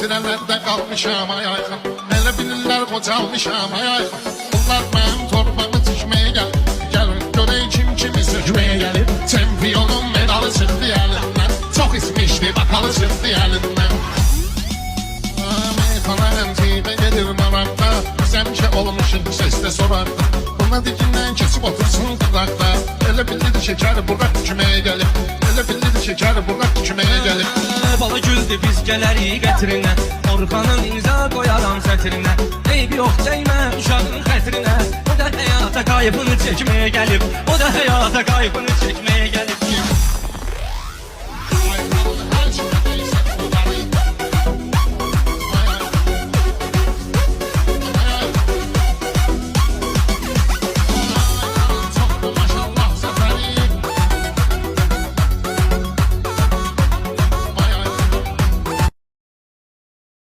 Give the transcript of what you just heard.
Sirelerde kalmışam ay ayxın. Elə bilirlər qocalmışam ay ayxın. Bunlar mənim torbamı tikməyə gəlir. Gəlin görək kim kimi sökməyə gəlir. Çempionun medalı çıxdı əlindən. Çox ismişdi bakalı çıxdı əlindən. Meyxana əmtibə gedir maraqda. Səmkə olmuşum səsdə soraqda. Buna dikindən keçib otursun qıraqda. Elə bilirdi şəkər buraq küməyə gəlir. Elə bilirdi şəkər buraq küməyə gəlir. Bala güldü biz gələrik qətrinə. Orxanın imza qoyaram sətrinə. Eybi yox dəymə uşağın xətrinə. O da həyata qayıbını çəkməyə gəlib. O da həyata qayıbını çəkməyə gəlib.